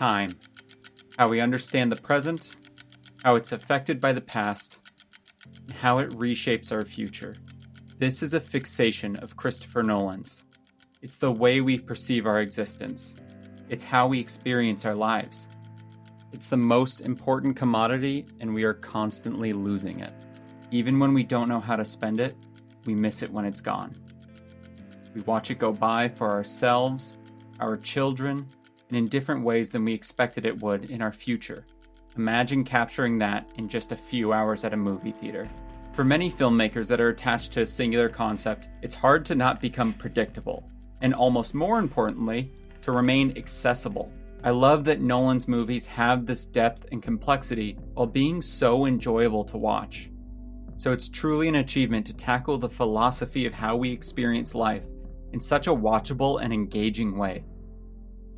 Time. How we understand the present, how it's affected by the past, and how it reshapes our future. This is a fixation of Christopher Nolan's. It's the way we perceive our existence. It's how we experience our lives. It's the most important commodity, and we are constantly losing it. Even when we don't know how to spend it, we miss it when it's gone. We watch it go by for ourselves, our children, and in different ways than we expected it would in our future. Imagine capturing that in just a few hours at a movie theater. For many filmmakers that are attached to a singular concept, it's hard to not become predictable, and almost more importantly, to remain accessible. I love that Nolan's movies have this depth and complexity while being so enjoyable to watch. So it's truly an achievement to tackle the philosophy of how we experience life in such a watchable and engaging way.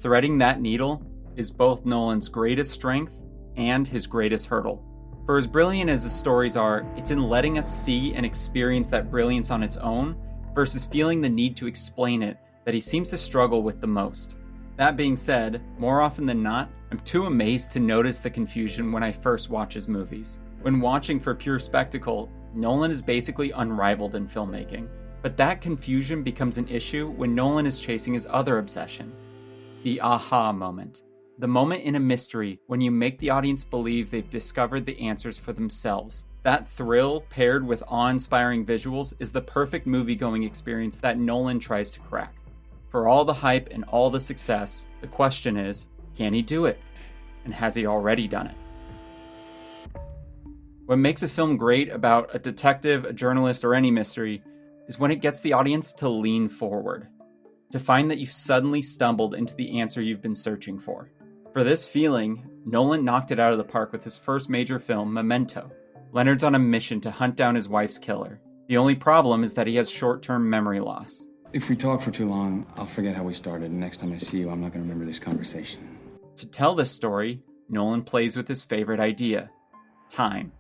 Threading that needle is both Nolan's greatest strength and his greatest hurdle. For as brilliant as the stories are, it's in letting us see and experience that brilliance on its own versus feeling the need to explain it that he seems to struggle with the most. That being said, more often than not, I'm too amazed to notice the confusion when I first watch his movies. When watching for pure spectacle, Nolan is basically unrivaled in filmmaking. But that confusion becomes an issue when Nolan is chasing his other obsession, the aha moment. The moment in a mystery when you make the audience believe they've discovered the answers for themselves. That thrill, paired with awe-inspiring visuals, is the perfect movie-going experience that Nolan tries to crack. For all the hype and all the success, the question is, can he do it? And has he already done it? What makes a film great about a detective, a journalist, or any mystery is when it gets the audience to lean forward, to find that you've suddenly stumbled into the answer you've been searching for. For this feeling, Nolan knocked it out of the park with his first major film, Memento. Leonard's on a mission to hunt down his wife's killer. The only problem is that he has short-term memory loss. If we talk for too long, I'll forget how we started, and next time I see you, I'm not going to remember this conversation. To tell this story, Nolan plays with his favorite idea, time.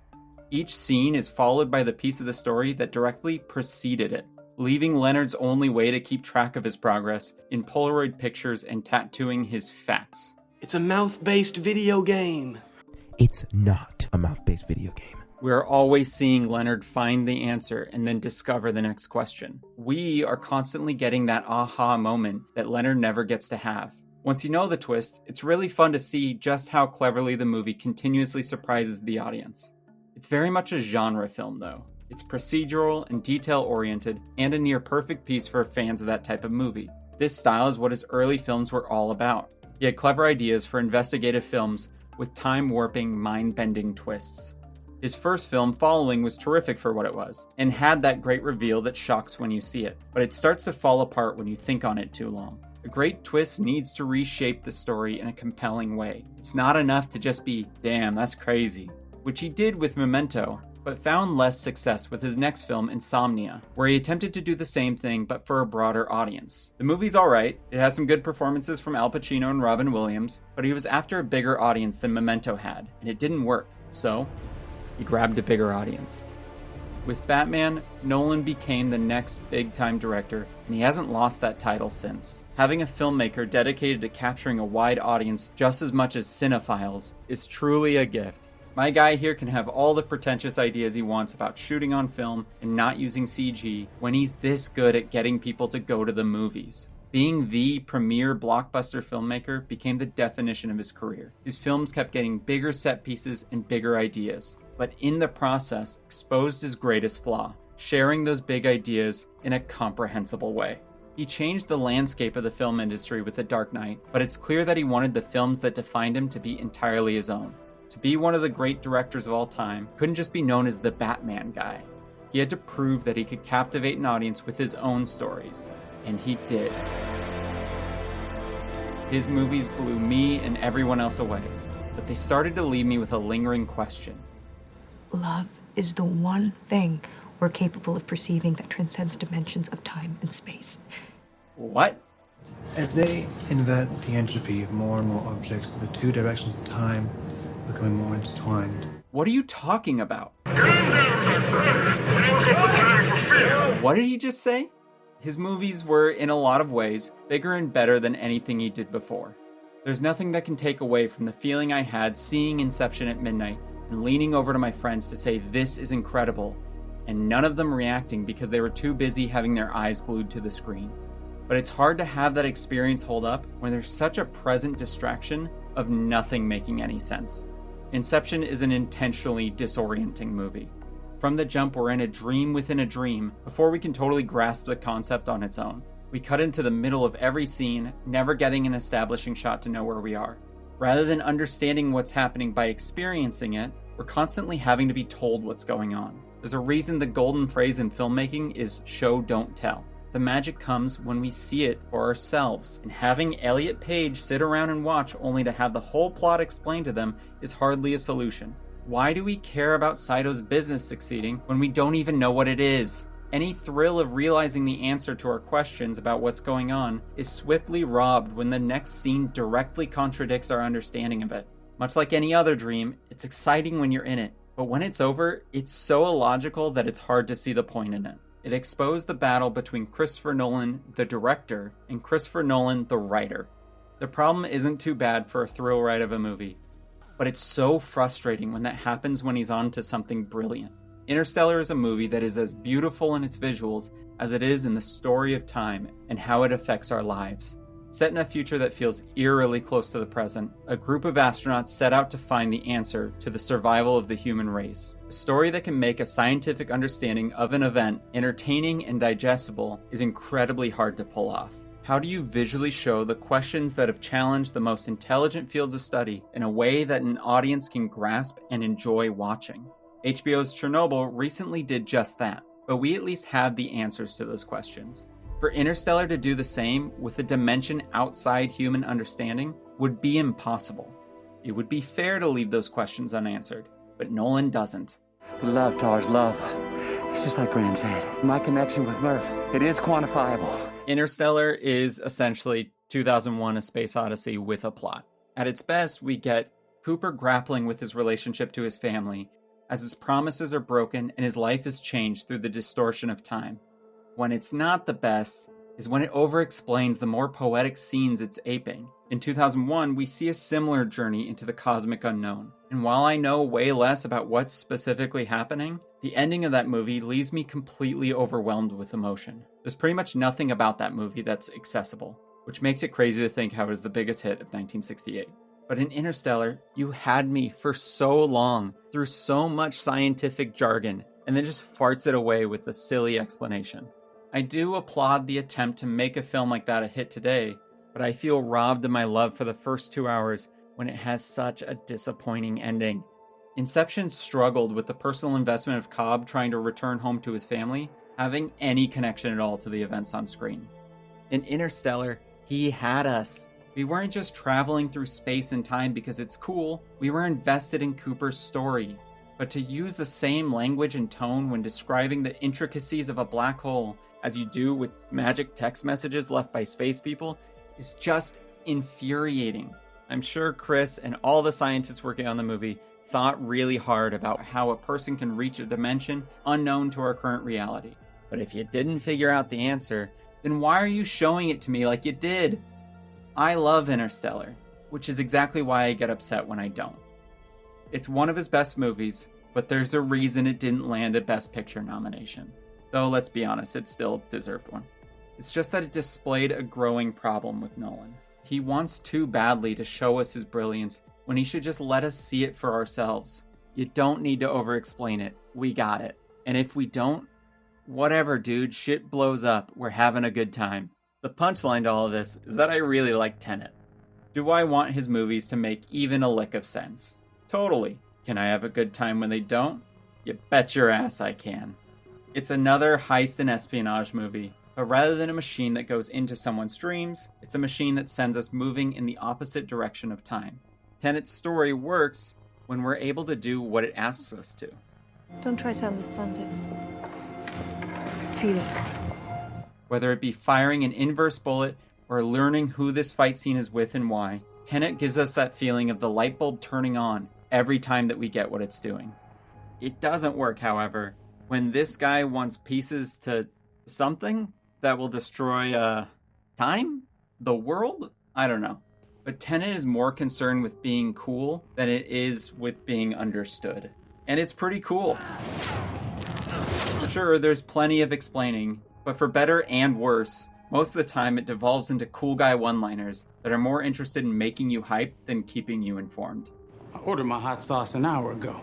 Each scene is followed by the piece of the story that directly preceded it, leaving Leonard's only way to keep track of his progress in Polaroid pictures and tattooing his facts. It's a mouth-based video game. It's not a mouth-based video game. We're always seeing Leonard find the answer and then discover the next question. We are constantly getting that aha moment that Leonard never gets to have. Once you know the twist, it's really fun to see just how cleverly the movie continuously surprises the audience. It's very much a genre film, though. It's procedural and detail-oriented, and a near-perfect piece for fans of that type of movie. This style is what his early films were all about. He had clever ideas for investigative films with time-warping, mind-bending twists. His first film, Following, was terrific for what it was, and had that great reveal that shocks when you see it, but it starts to fall apart when you think on it too long. A great twist needs to reshape the story in a compelling way. It's not enough to just be, damn, that's crazy, which he did with Memento, but found less success with his next film, Insomnia, where he attempted to do the same thing but for a broader audience. The movie's alright, it has some good performances from Al Pacino and Robin Williams, but he was after a bigger audience than Memento had, and it didn't work, so he grabbed a bigger audience. With Batman, Nolan became the next big-time director, and he hasn't lost that title since. Having a filmmaker dedicated to capturing a wide audience just as much as cinephiles is truly a gift. My guy here can have all the pretentious ideas he wants about shooting on film and not using CG when he's this good at getting people to go to the movies. Being the premier blockbuster filmmaker became the definition of his career. His films kept getting bigger set pieces and bigger ideas, but in the process exposed his greatest flaw, sharing those big ideas in a comprehensible way. He changed the landscape of the film industry with The Dark Knight, but it's clear that he wanted the films that defined him to be entirely his own. To be one of the great directors of all time couldn't just be known as the Batman guy. He had to prove that he could captivate an audience with his own stories, and he did. His movies blew me and everyone else away, but they started to leave me with a lingering question. Love is the one thing we're capable of perceiving that transcends dimensions of time and space. What? As they invert the entropy of more and more objects, the two directions of time becoming more intertwined. What are you talking about? What did he just say? His movies were, in a lot of ways, bigger and better than anything he did before. There's nothing that can take away from the feeling I had seeing Inception at midnight and leaning over to my friends to say this is incredible, and none of them reacting because they were too busy having their eyes glued to the screen. But it's hard to have that experience hold up when there's such a present distraction of nothing making any sense. Inception is an intentionally disorienting movie. From the jump, we're in a dream within a dream before we can totally grasp the concept on its own. We cut into the middle of every scene, never getting an establishing shot to know where we are. Rather than understanding what's happening by experiencing it, we're constantly having to be told what's going on. There's a reason the golden phrase in filmmaking is show, don't tell. The magic comes when we see it for ourselves, and having Elliot Page sit around and watch only to have the whole plot explained to them is hardly a solution. Why do we care about Saito's business succeeding when we don't even know what it is? Any thrill of realizing the answer to our questions about what's going on is swiftly robbed when the next scene directly contradicts our understanding of it. Much like any other dream, it's exciting when you're in it, but when it's over, it's so illogical that it's hard to see the point in it. It exposed the battle between Christopher Nolan, the director, and Christopher Nolan, the writer. The problem isn't too bad for a thrill ride of a movie, but it's so frustrating when that happens when he's on to something brilliant. Interstellar is a movie that is as beautiful in its visuals as it is in the story of time and how it affects our lives. Set in a future that feels eerily close to the present, a group of astronauts set out to find the answer to the survival of the human race. A story that can make a scientific understanding of an event entertaining and digestible is incredibly hard to pull off. How do you visually show the questions that have challenged the most intelligent fields of study in a way that an audience can grasp and enjoy watching? HBO's Chernobyl recently did just that, but we at least have the answers to those questions. For Interstellar to do the same with a dimension outside human understanding would be impossible. It would be fair to leave those questions unanswered, but Nolan doesn't. Love towards love. It's just like Brand said. My connection with Murph, it is quantifiable. Interstellar is essentially 2001: A Space Odyssey with a plot. At its best, we get Cooper grappling with his relationship to his family as his promises are broken and his life is changed through the distortion of time. When it's not the best is when it over-explains the more poetic scenes it's aping. In 2001, we see a similar journey into the cosmic unknown. And while I know way less about what's specifically happening, the ending of that movie leaves me completely overwhelmed with emotion. There's pretty much nothing about that movie that's accessible, which makes it crazy to think how it was the biggest hit of 1968. But in Interstellar, you had me for so long through so much scientific jargon and then just farts it away with a silly explanation. I do applaud the attempt to make a film like that a hit today, but I feel robbed of my love for the first 2 hours when it has such a disappointing ending. Inception struggled with the personal investment of Cobb trying to return home to his family, having any connection at all to the events on screen. In Interstellar, he had us. We weren't just traveling through space and time because it's cool, we were invested in Cooper's story. But to use the same language and tone when describing the intricacies of a black hole as you do with magic text messages left by space people is just infuriating. I'm sure Chris and all the scientists working on the movie thought really hard about how a person can reach a dimension unknown to our current reality. But if you didn't figure out the answer, then why are you showing it to me like you did? I love Interstellar, which is exactly why I get upset when I don't. It's one of his best movies, but there's a reason it didn't land a Best Picture nomination. Though, let's be honest, it still deserved one. It's just that it displayed a growing problem with Nolan. He wants too badly to show us his brilliance when he should just let us see it for ourselves. You don't need to over-explain it. We got it. And if we don't, whatever, dude, shit blows up. We're having a good time. The punchline to all of this is that I really like Tenet. Do I want his movies to make even a lick of sense? Totally. Can I have a good time when they don't? You bet your ass I can. It's another heist and espionage movie, but rather than a machine that goes into someone's dreams, it's a machine that sends us moving in the opposite direction of time. Tenet's story works when we're able to do what it asks us to. Don't try to understand it. Feel it. Whether it be firing an inverse bullet or learning who this fight scene is with and why, Tenet gives us that feeling of the light bulb turning on every time that we get what it's doing. It doesn't work, however, when this guy wants pieces to something that will destroy time? The world? I don't know. But Tenet is more concerned with being cool than it is with being understood. And it's pretty cool. Sure, there's plenty of explaining, but for better and worse, most of the time it devolves into cool guy one-liners that are more interested in making you hyped than keeping you informed. I ordered my hot sauce an hour ago.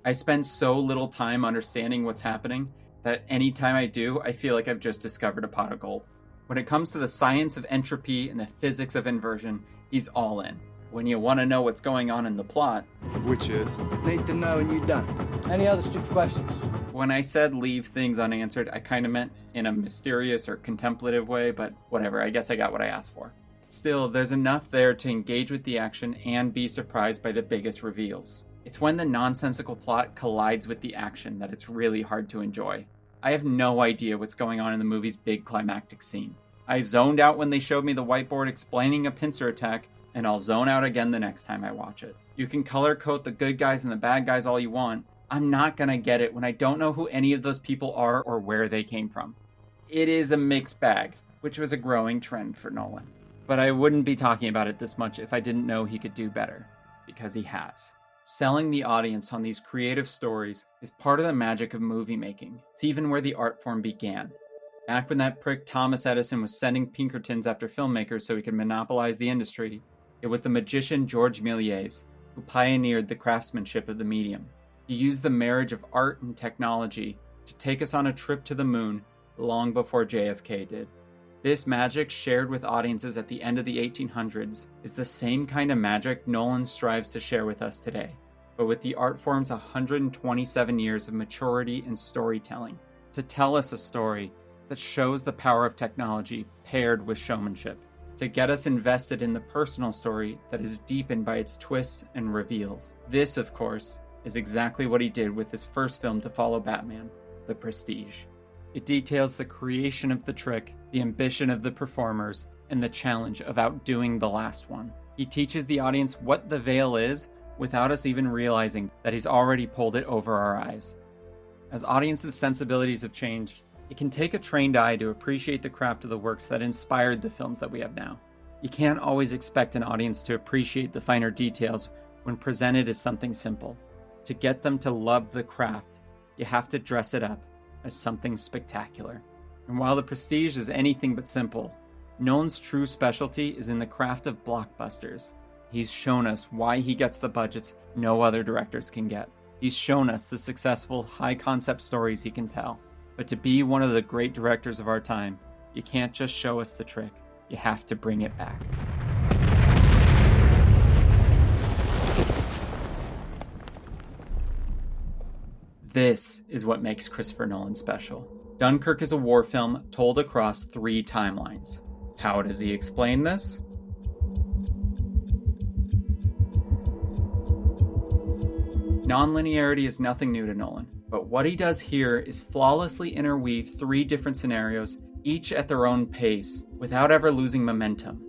I spend so little time understanding what's happening that anytime I do, I feel like I've just discovered a pot of gold. When it comes to the science of entropy and the physics of inversion, he's all in. When you want to know what's going on in the plot, Which is? Need to know and you're done. Any other stupid questions? when I said leave things unanswered, I kind of meant in a mysterious or contemplative way, but whatever, I guess I got what I asked for. Still, there's enough there to engage with the action and be surprised by the biggest reveals. It's when the nonsensical plot collides with the action that it's really hard to enjoy. I have no idea what's going on in the movie's big climactic scene. I zoned out when they showed me the whiteboard explaining a pincer attack, and I'll zone out again the next time I watch it. You can color code the good guys and the bad guys all you want. I'm not gonna get it when I don't know who any of those people are or where they came from. It is a mixed bag, which was a growing trend for Nolan. But I wouldn't be talking about it this much if I didn't know he could do better, because he has. Selling the audience on these creative stories is part of the magic of movie making. It's even where the art form began. Back when that prick Thomas Edison was sending Pinkertons after filmmakers so he could monopolize the industry, it was the magician George Méliès who pioneered the craftsmanship of the medium. He used the marriage of art and technology to take us on a trip to the moon long before JFK did. This magic, shared with audiences at the end of the 1800s, is the same kind of magic Nolan strives to share with us today, but with the art form's 127 years of maturity and storytelling, to tell us a story that shows the power of technology paired with showmanship, to get us invested in the personal story that is deepened by its twists and reveals. This, of course, is exactly what he did with his first film to follow Batman, The Prestige. It details the creation of the trick, the ambition of the performers, and the challenge of outdoing the last one. He teaches the audience what the veil is without us even realizing that he's already pulled it over our eyes. As audiences' sensibilities have changed, it can take a trained eye to appreciate the craft of the works that inspired the films that we have now. You can't always expect an audience to appreciate the finer details when presented as something simple. To get them to love the craft, you have to dress it up as something spectacular. And while The Prestige is anything but simple, Nolan's true specialty is in the craft of blockbusters. He's shown us why he gets the budgets no other directors can get. He's shown us the successful, high-concept stories he can tell. But to be one of the great directors of our time, you can't just show us the trick. You have to bring it back. This is what makes Christopher Nolan special. Dunkirk is a war film told across 3 timelines. How does he explain this? Nonlinearity is nothing new to Nolan, but what he does here is flawlessly interweave 3 different scenarios, each at their own pace, without ever losing momentum.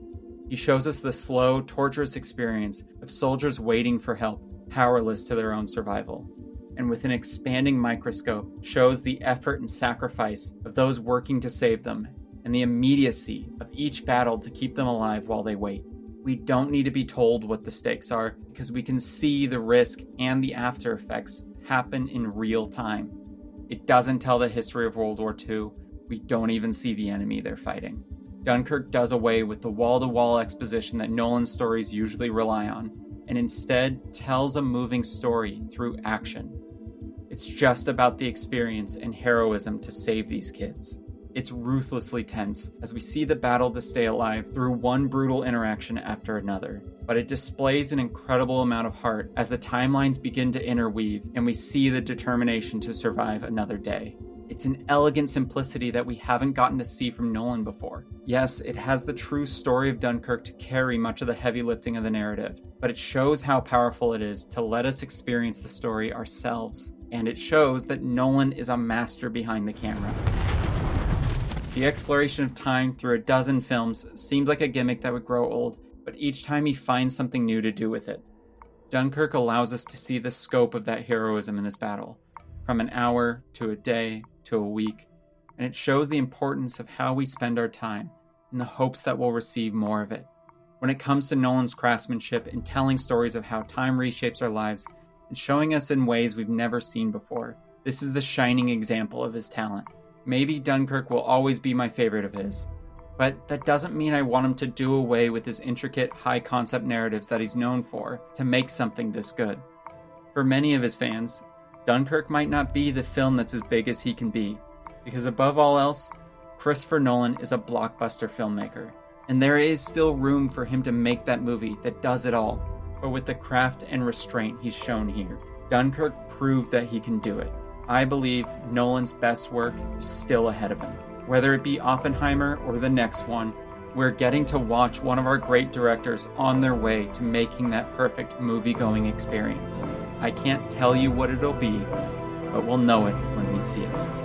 He shows us the slow, torturous experience of soldiers waiting for help, powerless to their own survival. And with an expanding microscope, shows the effort and sacrifice of those working to save them, and the immediacy of each battle to keep them alive while they wait. We don't need to be told what the stakes are, because we can see the risk and the after effects happen in real time. It doesn't tell the history of World War II. We don't even see the enemy they're fighting. Dunkirk does away with the wall-to-wall exposition that Nolan's stories usually rely on, and instead tells a moving story through action. It's just about the experience and heroism to save these kids. It's ruthlessly tense as we see the battle to stay alive through one brutal interaction after another. But it displays an incredible amount of heart as the timelines begin to interweave and we see the determination to survive another day. It's an elegant simplicity that we haven't gotten to see from Nolan before. Yes, it has the true story of Dunkirk to carry much of the heavy lifting of the narrative, but it shows how powerful it is to let us experience the story ourselves. And it shows that Nolan is a master behind the camera. The exploration of time through a dozen films seems like a gimmick that would grow old, but each time he finds something new to do with it. Dunkirk allows us to see the scope of that heroism in this battle, from an hour to a day to a week, and it shows the importance of how we spend our time in the hopes that we'll receive more of it. When it comes to Nolan's craftsmanship in telling stories of how time reshapes our lives and showing us in ways we've never seen before, this is the shining example of his talent. Maybe Dunkirk will always be my favorite of his, but that doesn't mean I want him to do away with his intricate, high-concept narratives that he's known for to make something this good. For many of his fans, Dunkirk might not be the film that's as big as he can be, because above all else, Christopher Nolan is a blockbuster filmmaker, and there is still room for him to make that movie that does it all, but with the craft and restraint he's shown here. Dunkirk proved that he can do it. I believe Nolan's best work is still ahead of him. Whether it be Oppenheimer or the next one, we're getting to watch one of our great directors on their way to making that perfect movie-going experience. I can't tell you what it'll be, but we'll know it when we see it.